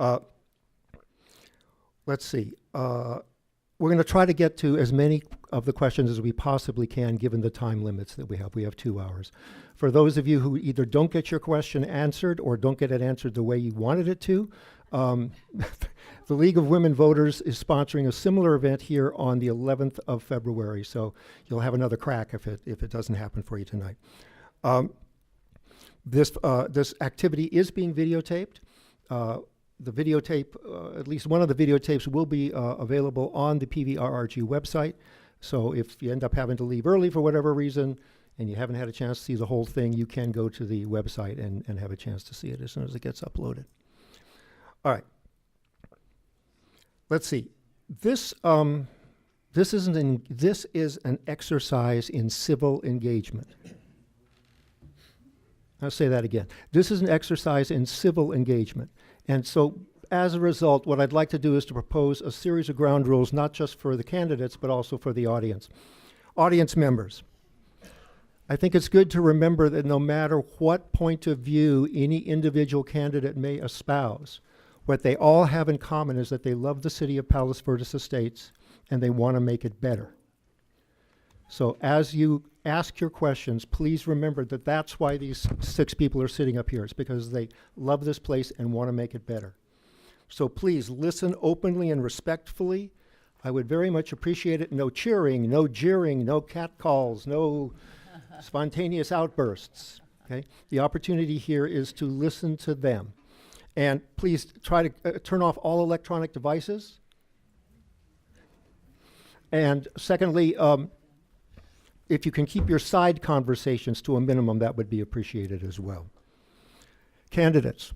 Uh, let's see. We're going to try to get to as many of the questions as we possibly can, given the time limits that we have. We have 2 hours. For those of you who either don't get your question answered or don't get it answered the way you wanted it to, the League of Women Voters is sponsoring a similar event here on the 11th of February, so you'll have another crack if it doesn't happen for you tonight. This activity is being videotaped. The videotape, at least one of the videotapes, will be available on the PVRRG website. So if you end up having to leave early for whatever reason and you haven't had a chance to see the whole thing, you can go to the website and have a chance to see it as soon as it gets uploaded. All right. Let's see. This is an exercise in civil engagement. I'll say that again. This is an exercise in civil engagement. And so as a result, what I'd like to do is to propose a series of ground rules, not just for the candidates, but also for the audience. Audience members, I think it's good to remember that no matter what point of view any individual candidate may espouse, what they all have in common is that they love the city of Palos Verdes Estates and they want to make it better. So as you ask your questions, please remember that that's why these 6 people are sitting up here. It's because they love this place and want to make it better. So please listen openly and respectfully. I would very much appreciate it. No cheering, no jeering, no catcalls, no spontaneous outbursts. Okay? The opportunity here is to listen to them. And please try to turn off all electronic devices. And secondly, if you can keep your side conversations to a minimum, that would be appreciated as well. Candidates,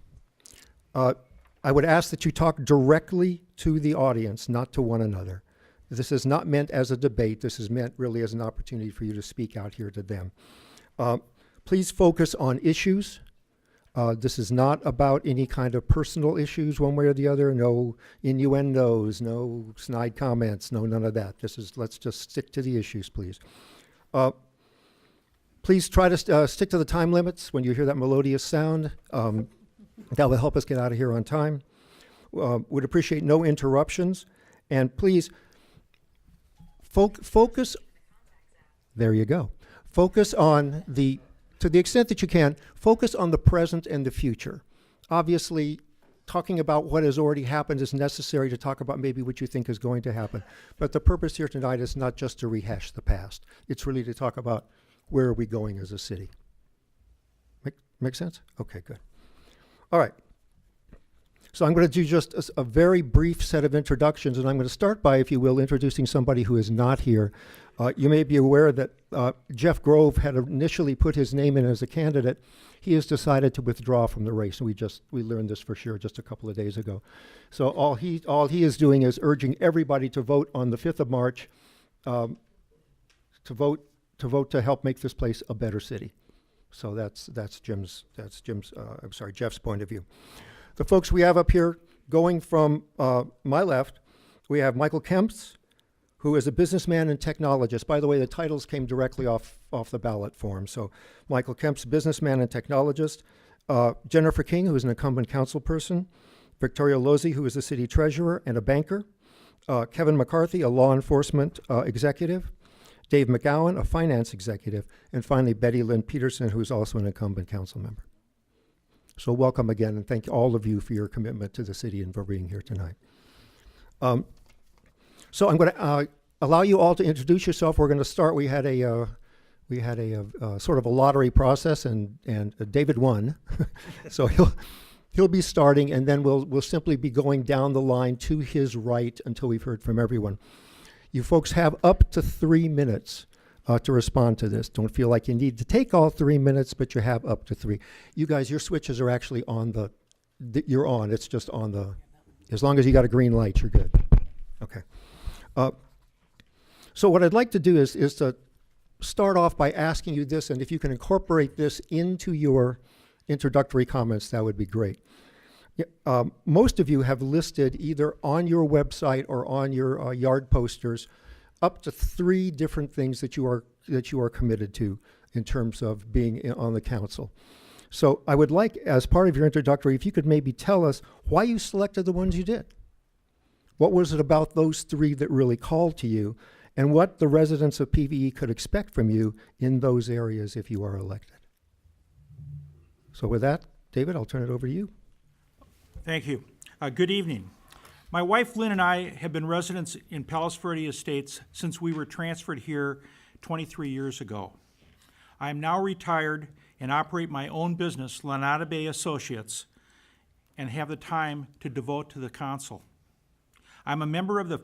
I would ask that you talk directly to the audience, not to one another. This is not meant as a debate. This is meant really as an opportunity for you to speak out here to them. Please focus on issues. This is not about any kind of personal issues one way or the other. No innuendos, no snide comments, no none of that. Let's just stick to the issues, please. Please try to stick to the time limits when you hear that melodious sound. That will help us get out of here on time. Would appreciate no interruptions. And please focus. There you go. Focus on to the extent that you can, focus on the present and the future. Obviously, talking about what has already happened is necessary to talk about maybe what you think is going to happen. But the purpose here tonight is not just to rehash the past. It's really to talk about where are we going as a city. Make sense? Okay, good. All right. So I'm going to do just a very brief set of introductions, and I'm going to start by, if you will, introducing somebody who is not here. You may be aware that Jeff Grove had initially put his name in as a candidate. He has decided to withdraw from the race, and we learned this for sure just a couple of days ago. So all he is doing is urging everybody to vote on the 5th of March, to vote to help make this place a better city. So that's Jeff's point of view. The folks we have up here, going from my left, we have Michael Kempes, who is a businessman and technologist. By the way, the titles came directly off the ballot form. So Michael Kempes, businessman and technologist. Jennifer King, who is an incumbent council person. Victoria Lozzi, who is the city treasurer and a banker. Kevin McCarthy, a law enforcement executive. Dave McGowan, a finance executive. And finally, Betty Lynn Peterson, who is also an incumbent council member. So welcome again, and thank all of you for your commitment to the city and for being here tonight. So I'm going to allow you all to introduce yourself. We're going to start. We had a sort of a lottery process, and David won, so he'll be starting, and then we'll simply be going down the line to his right until we've heard from everyone. You folks have up to 3 minutes to respond to this. Don't feel like you need to take all 3 minutes, but you have up to 3. You guys, your switches are actually on you're on. It's just on as long as you got a green light, you're good. Okay. So what I'd like to do is to start off by asking you this, and if you can incorporate this into your introductory comments, that would be great. Most of you have listed either on your website or on your yard posters up to 3 different things that you are committed to in terms of being on the council. So I would like, as part of your introductory, if you could maybe tell us why you selected the ones you did. What was it about those three that really called to you, and what the residents of PVE could expect from you in those areas if you are elected? So with that, David, I'll turn it over to you. Thank you. Good evening. My wife Lynn and I have been residents in Palos Verde Estates since we were transferred here 23 years ago. I am now retired and operate my own business, Lanada Bay Associates, and have the time to devote to the council. I'm a member of the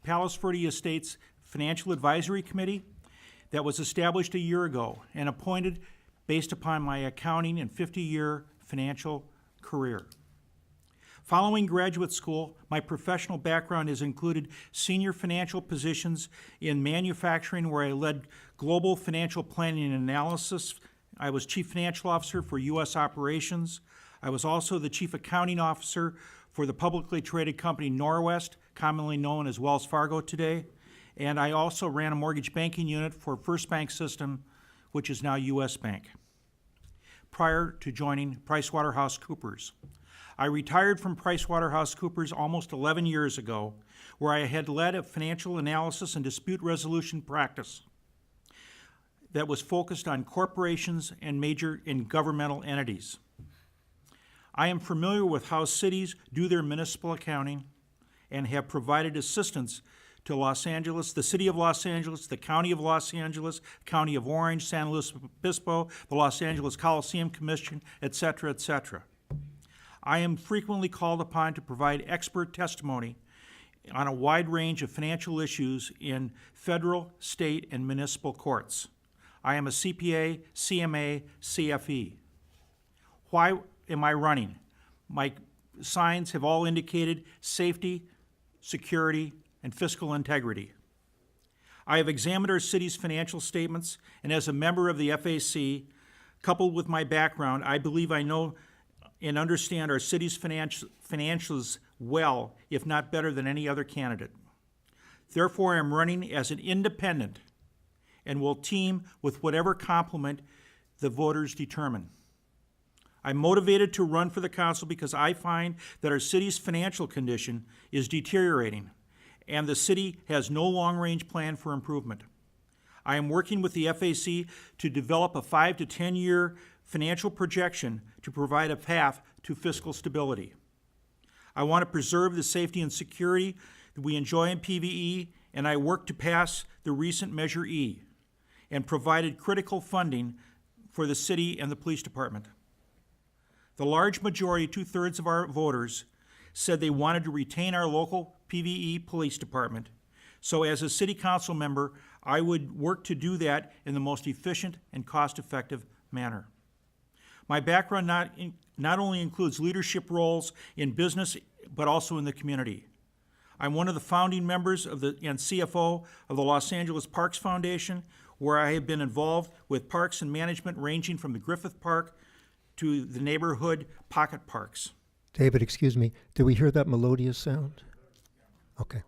Palos Verde Estates Financial Advisory Committee that was established a year ago and appointed based upon my accounting and 50-year financial career. Following graduate school, my professional background has included senior financial positions in manufacturing, where I led global financial planning and analysis. I was chief financial officer for U.S. operations. I was also the chief accounting officer for the publicly traded company Norwest, commonly known as Wells Fargo today. And I also ran a mortgage banking unit for First Bank System, which is now U.S. Bank, prior to joining PricewaterhouseCoopers. I retired from PricewaterhouseCoopers almost 11 years ago, where I had led a financial analysis and dispute resolution practice that was focused on corporations and major and governmental entities. I am familiar with how cities do their municipal accounting and have provided assistance to Los Angeles, the City of Los Angeles, the County of Los Angeles, County of Orange, San Luis Obispo, the Los Angeles Coliseum Commission, et cetera, et cetera. I am frequently called upon to provide expert testimony on a wide range of financial issues in federal, state, and municipal courts. I am a CPA, CMA, CFE. Why am I running? My signs have all indicated safety, security, and fiscal integrity. I have examined our city's financial statements, and as a member of the FAC, coupled with my background, I believe I know and understand our city's financials well, if not better than any other candidate. Therefore, I am running as an independent and will team with whatever complement the voters determine. I'm motivated to run for the council because I find that our city's financial condition is deteriorating, and the city has no long-range plan for improvement. I am working with the FAC to develop a 5 to 10 year financial projection to provide a path to fiscal stability. I want to preserve the safety and security that we enjoy in PVE, and I work to pass the recent Measure E and provided critical funding for the city and the police department. The large majority, 2/3 of our voters, said they wanted to retain our local PVE police department. So as a city council member, I would work to do that in the most efficient and cost-effective manner. My background not only includes leadership roles in business, but also in the community. I'm one of the founding members of and CFO of the Los Angeles Parks Foundation, where I have been involved with parks and management ranging from the Griffith Park to the neighborhood pocket parks. David, excuse me, did we hear that melodious sound? Okay.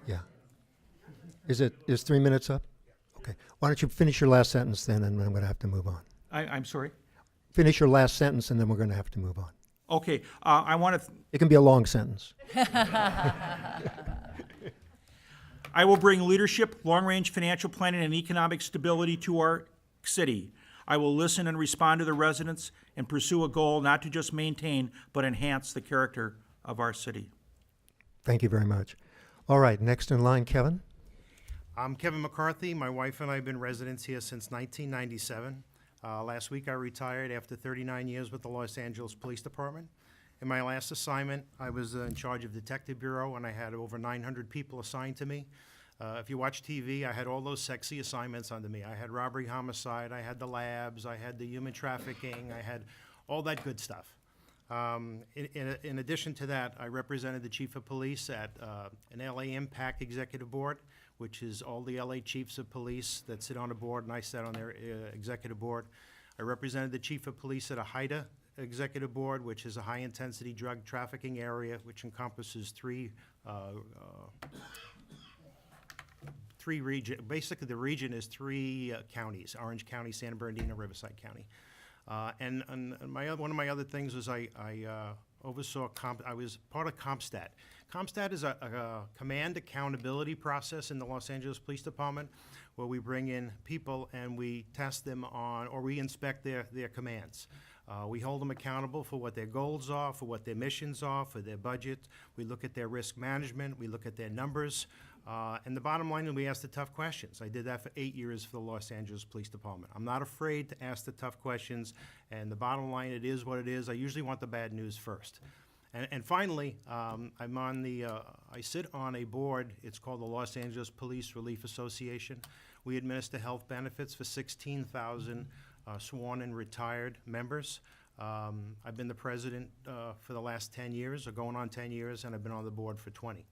Yeah. Is 3 minutes up? Okay. Why don't you finish your last sentence then, and I'm going to have to move on. I'm sorry? Finish your last sentence, and then we're going to have to move on. Okay, I want to... It can be a long sentence. I will bring leadership, long-range financial planning, and economic stability to our city. I will listen and respond to the residents and pursue a goal not to just maintain, but enhance the character of our city. Thank you very much. All right, next in line, Kevin. I'm Kevin McCarthy. My wife and I have been residents here since 1997. Last week I retired after 39 years with the Los Angeles Police Department. In my last assignment, I was in charge of Detective Bureau, and I had over 900 people assigned to me. If you watch TV, I had all those sexy assignments under me. I had robbery, homicide, I had the labs, I had the human trafficking, I had all that good stuff. In addition to that, I represented the chief of police at an LA Impact Executive Board, which is all the LA chiefs of police that sit on a board, and I sat on their executive board. I represented the chief of police at a HIDTA Executive Board, which is a high-intensity drug trafficking area, which encompasses three regions. Basically, the region is three counties: Orange County, San Bernardino, Riverside County. And one of my other things was I oversaw I was part of CompStat. CompStat is a command accountability process in the Los Angeles Police Department where we bring in people and we test them on, or we inspect their commands. We hold them accountable for what their goals are, for what their missions are, for their budget. We look at their risk management. We look at their numbers. And the bottom line is we ask the tough questions. I did that for 8 years for the Los Angeles Police Department. I'm not afraid to ask the tough questions. And the bottom line, it is what it is. I usually want the bad news first. And finally, I sit on a board. It's called the Los Angeles Police Relief Association. We administer health benefits for 16,000 sworn and retired members. I've been the president for the last 10 years, or going on 10 years, and I've been on the board for 20.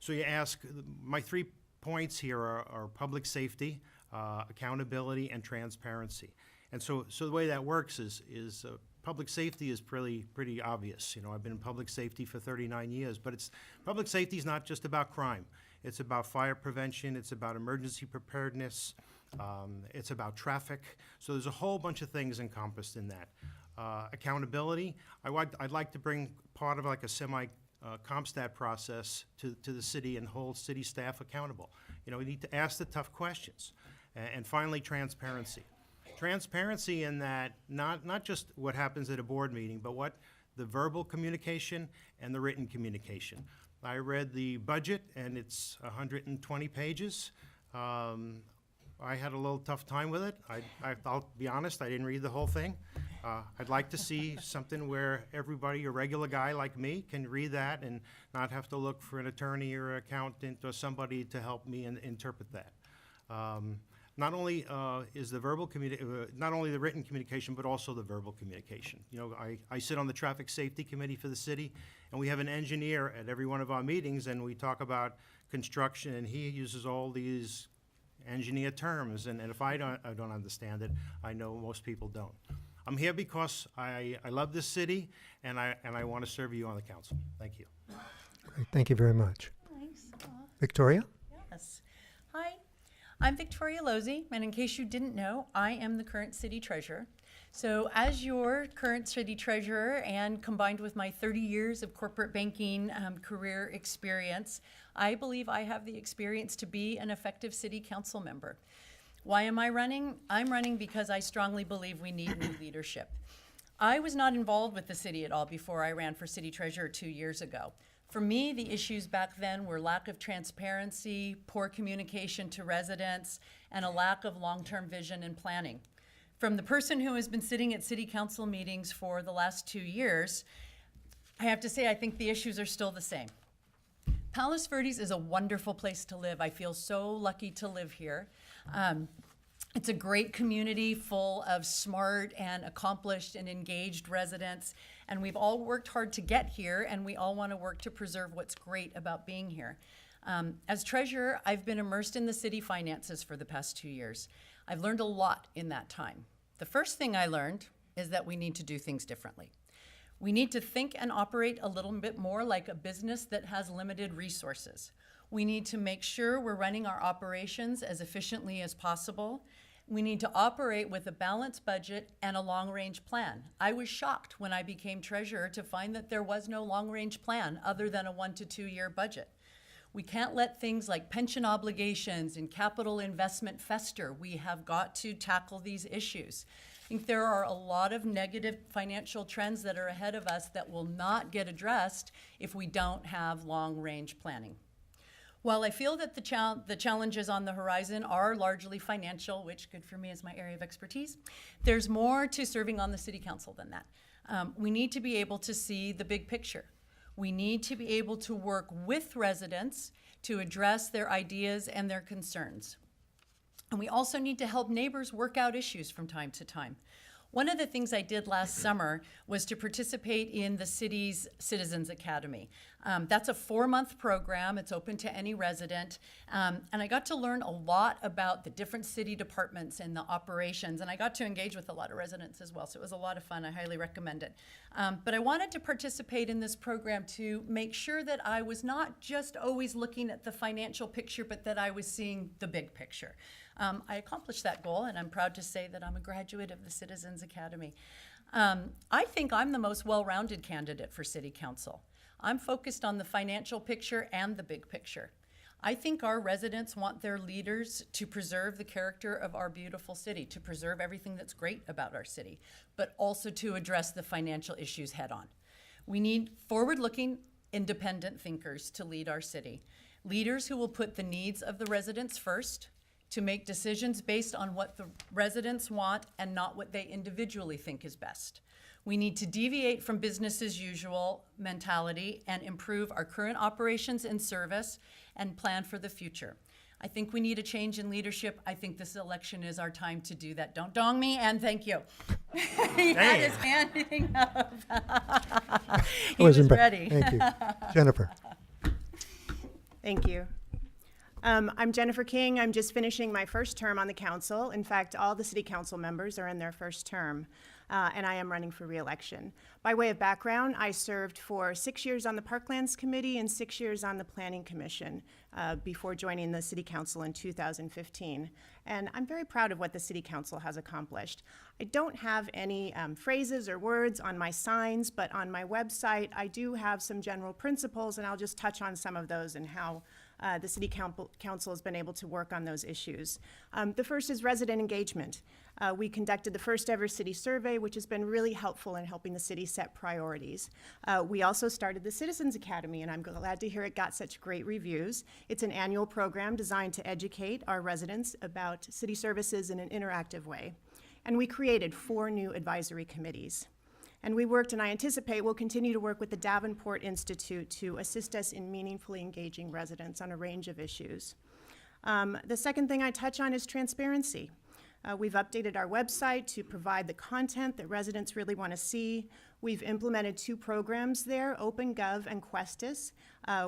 So you ask, my 3 points here are public safety, accountability, and transparency. And so the way that works is public safety is pretty obvious. You know, I've been in public safety for 39 years, but public safety is not just about crime. It's about fire prevention. It's about emergency preparedness. It's about traffic. So there's a whole bunch of things encompassed in that. Accountability, I'd like to bring part of like a CompStat process to the city and hold city staff accountable. You know, we need to ask the tough questions. And finally, transparency. Transparency in that not just what happens at a board meeting, but what the verbal communication and the written communication. I read the budget, and it's 120 pages. I had a little tough time with it. I'll be honest, I didn't read the whole thing. I'd like to see something where everybody, a regular guy like me, can read that and not have to look for an attorney or accountant or somebody to help me interpret that. Not only is the not only the written communication, but also the verbal communication. You know, I sit on the traffic safety committee for the city, and we have an engineer at every one of our meetings, and we talk about construction, and he uses all these engineer terms, and if I don't understand it, I know most people don't. I'm here because I love this city, and I want to serve you on the council. Thank you. Great, thank you very much. Thanks. Victoria? Yes. Hi, I'm Victoria Losey, and in case you didn't know, I am the current city treasurer. So as your current city treasurer, and combined with my 30 years of corporate banking career experience, I believe I have the experience to be an effective city council member. Why am I running? I'm running because I strongly believe we need new leadership. I was not involved with the city at all before I ran for city treasurer 2 years ago. For me, the issues back then were lack of transparency, poor communication to residents, and a lack of long-term vision and planning. From the person who has been sitting at city council meetings for the last 2 years, I have to say I think the issues are still the same. Palos Verdes is a wonderful place to live. I feel so lucky to live here. It's a great community full of smart and accomplished and engaged residents, and we've all worked hard to get here, and we all want to work to preserve what's great about being here. As treasurer, I've been immersed in the city finances for the past 2 years. I've learned a lot in that time. The first thing I learned is that we need to do things differently. We need to think and operate a little bit more like a business that has limited resources. We need to make sure we're running our operations as efficiently as possible. We need to operate with a balanced budget and a long-range plan. I was shocked when I became treasurer to find that there was no long-range plan other than a 1 to 2 year budget. We can't let things like pension obligations and capital investment fester. We have got to tackle these issues. I think there are a lot of negative financial trends that are ahead of us that will not get addressed if we don't have long-range planning. While I feel that the challenges on the horizon are largely financial, which good for me is my area of expertise, there's more to serving on the city council than that. We need to be able to see the big picture. We need to be able to work with residents to address their ideas and their concerns. And we also need to help neighbors work out issues from time to time. One of the things I did last summer was to participate in the city's Citizens Academy. That's a 4-month program. It's open to any resident. And I got to learn a lot about the different city departments and the operations. And I got to engage with a lot of residents as well. So it was a lot of fun. I highly recommend it. But I wanted to participate in this program to make sure that I was not just always looking at the financial picture, but that I was seeing the big picture. I accomplished that goal, and I'm proud to say that I'm a graduate of the Citizens Academy. I think I'm the most well-rounded candidate for City Council. I'm focused on the financial picture and the big picture. I think our residents want their leaders to preserve the character of our beautiful city, to preserve everything that's great about our city, but also to address the financial issues head-on. We need forward-looking, independent thinkers to lead our city. Leaders who will put the needs of the residents first, to make decisions based on what the residents want and not what they individually think is best. We need to deviate from business as usual mentality and improve our current operations and service and plan for the future. I think we need a change in leadership. I think this election is our time to do that. Don't dong me, and thank you. He had his hand up. He was ready. Thank you. Jennifer. Thank you. I'm Jennifer King. I'm just finishing my first term on the council. In fact, all the city council members are in their first term, and I am running for re-election. By way of background, I served for 6 years on the Parklands Committee and 6 years on the Planning Commission before joining the city council in 2015. And I'm very proud of what the city council has accomplished. I don't have any phrases or words on my signs, but on my website, I do have some general principles, and I'll just touch on some of those and how the City Council has been able to work on those issues. The first is resident engagement. We conducted the first ever city survey, which has been really helpful in helping the city set priorities. We also started the Citizens Academy, and I'm glad to hear it got such great reviews. It's an annual program designed to educate our residents about city services in an interactive way. And we created 4 new advisory committees. And we worked, and I anticipate we'll continue to work with the Davenport Institute to assist us in meaningfully engaging residents on a range of issues. The second thing I touch on is transparency. We've updated our website to provide the content that residents really want to see. We've implemented 2 programs there, OpenGov and Questus,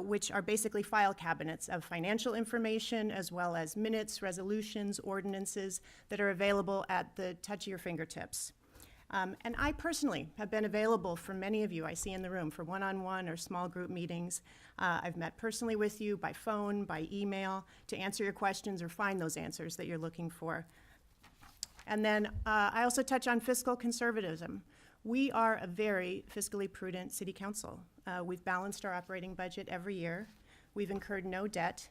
which are basically file cabinets of financial information as well as minutes, resolutions, ordinances that are available at the touch of your fingertips. And I personally have been available for many of you I see in the room for one-on-one or small group meetings. I've met personally with you by phone, by email, to answer your questions or find those answers that you're looking for. And then I also touch on fiscal conservatism. We are a very fiscally prudent city council. We've balanced our operating budget every year. We've incurred no debt.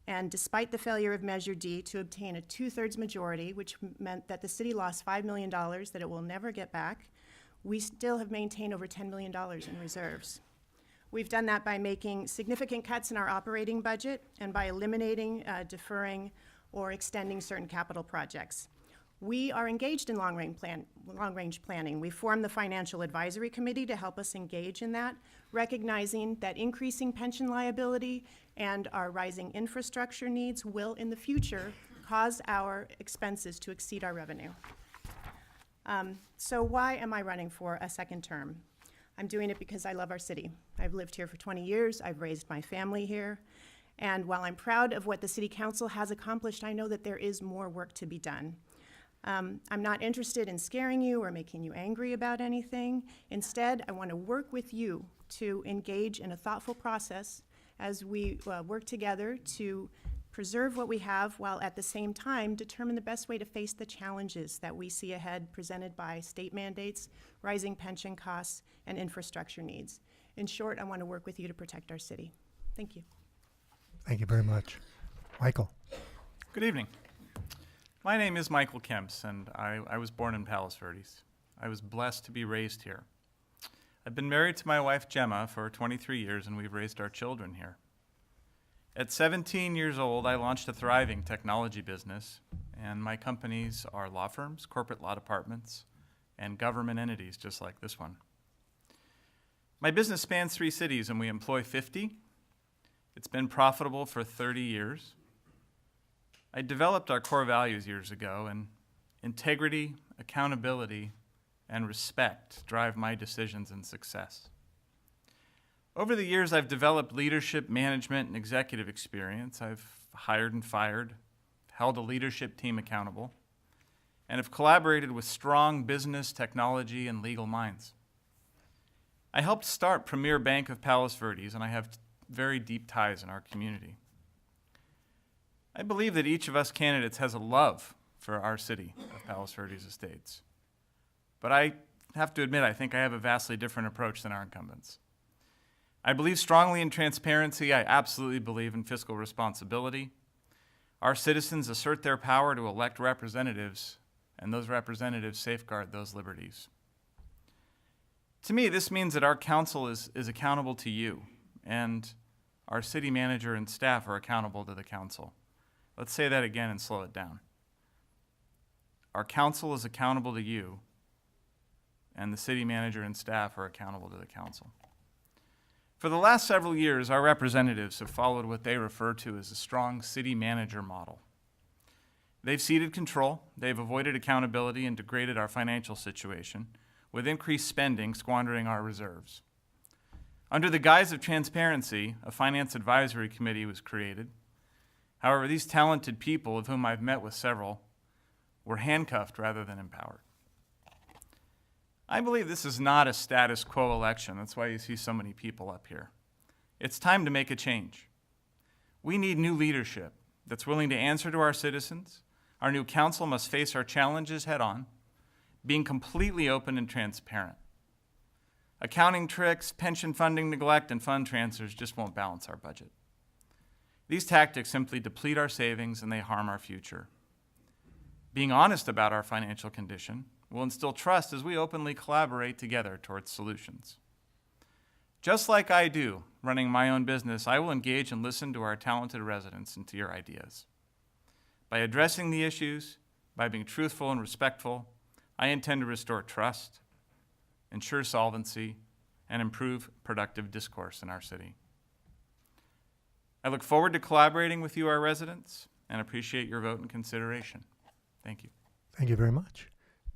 And despite the failure of Measure D to obtain a 2/3 majority, which meant that the city lost $5 million that it will never get back, we still have maintained over $10 million in reserves. We've done that by making significant cuts in our operating budget and by eliminating, deferring, or extending certain capital projects. We are engaged in long-range planning. We formed the Financial Advisory Committee to help us engage in that, recognizing that increasing pension liability and our rising infrastructure needs will, in the future, cause our expenses to exceed our revenue. So why am I running for a second term? I'm doing it because I love our city. I've lived here for 20 years. I've raised my family here. And while I'm proud of what the City Council has accomplished, I know that there is more work to be done. I'm not interested in scaring you or making you angry about anything. Instead, I want to work with you to engage in a thoughtful process as we work together to preserve what we have while at the same time determine the best way to face the challenges that we see ahead presented by state mandates, rising pension costs, and infrastructure needs. In short, I want to work with you to protect our city. Thank you. Thank you very much. Michael. Good evening. My name is Michael Kemps, and I was born in Palos Verdes. I was blessed to be raised here. I've been married to my wife, Gemma, for 23 years, and we've raised our children here. At 17 years old, I launched a thriving technology business, and my companies are law firms, corporate law departments, and government entities just like this one. My business spans 3 cities, and we employ 50. It's been profitable for 30 years. I developed our core values years ago, and integrity, accountability, and respect drive my decisions and success. Over the years, I've developed leadership, management, and executive experience. I've hired and fired, held a leadership team accountable, and have collaborated with strong business, technology, and legal minds. I helped start Premier Bank of Palos Verdes, and I have very deep ties in our community. I believe that each of us candidates has a love for our city of Palos Verdes Estates. But I have to admit, I think I have a vastly different approach than our incumbents. I believe strongly in transparency. I absolutely believe in fiscal responsibility. Our citizens assert their power to elect representatives, and those representatives safeguard those liberties. To me, this means that our council is accountable to you, and our city manager and staff are accountable to the council. Let's say that again and slow it down. Our council is accountable to you, and the city manager and staff are accountable to the council. For the last several years, our representatives have followed what they refer to as a strong city manager model. They've ceded control, they've avoided accountability, and degraded our financial situation, with increased spending squandering our reserves. Under the guise of transparency, a finance advisory committee was created. However, these talented people, of whom I've met with several, were handcuffed rather than empowered. I believe this is not a status quo election. That's why you see so many people up here. It's time to make a change. We need new leadership that's willing to answer to our citizens. Our new council must face our challenges head on, being completely open and transparent. Accounting tricks, pension funding neglect, and fund transfers just won't balance our budget. These tactics simply deplete our savings and they harm our future. Being honest about our financial condition will instill trust as we openly collaborate together towards solutions. Just like I do running my own business, I will engage and listen to our talented residents and to your ideas. By addressing the issues, by being truthful and respectful, I intend to restore trust, ensure solvency, and improve productive discourse in our city. I look forward to collaborating with you, our residents, and appreciate your vote and consideration. Thank you. Thank you very much.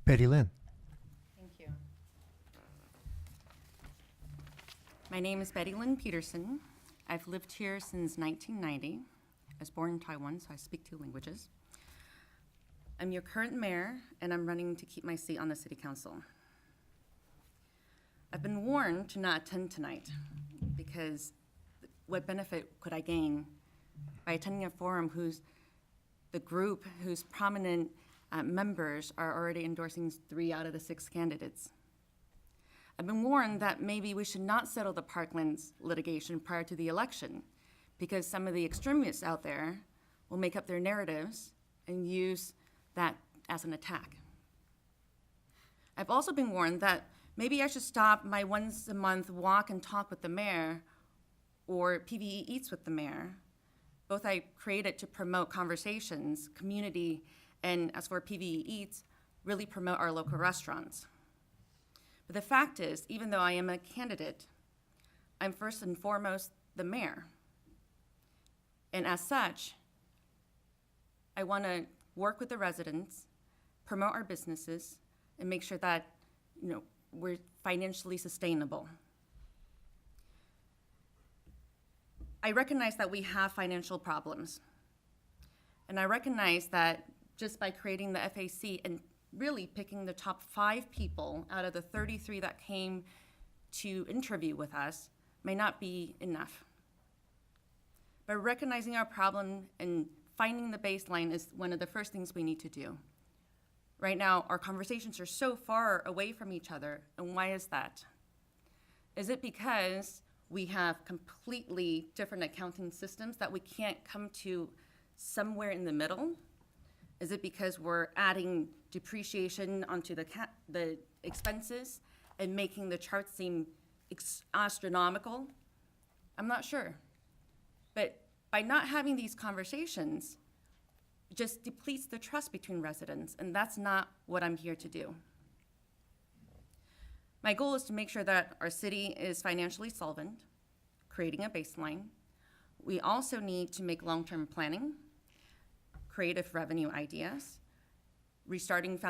Betty Lynn. Thank you. My name is Betty Lynn Peterson. I've lived here since 1990. I was born in Taiwan, so I speak 2 languages. I'm your current mayor, and I'm running to keep my seat on the city council. I've been warned to not attend tonight because what benefit could I gain by attending a forum whose prominent members are already endorsing 3 out of the 6 candidates. I've been warned that maybe we should not settle the Parklands litigation prior to the election because some of the extremists out there will make up their narratives and use that as an attack. I've also been warned that maybe I should stop my once-a-month walk and talk with the mayor or PVE Eats with the mayor. Both I created to promote conversations, community, and as for PVE Eats, really promote our local restaurants. But the fact is, even though I am a candidate, I'm first and foremost the mayor. And as such, I want to work with the residents, promote our businesses, and make sure that we're financially sustainable. I recognize that we have financial problems. And I recognize that just by creating the FAC and really picking the top 5 people out of the 33 that came to interview with us may not be enough. But recognizing our problem and finding the baseline is one of the first things we need to do. Right now, our conversations are so far away from each other, and why is that? Is it because we have completely different accounting systems that we can't come to somewhere in the middle? Is it because we're adding depreciation onto the expenses and making the charts seem astronomical? I'm not sure. But by not having these conversations, it just depletes the trust between residents, and that's not what I'm here to do. My goal is to make sure that our city is financially solvent, creating a baseline. We also need to make long-term planning, creative revenue ideas, restarting foundations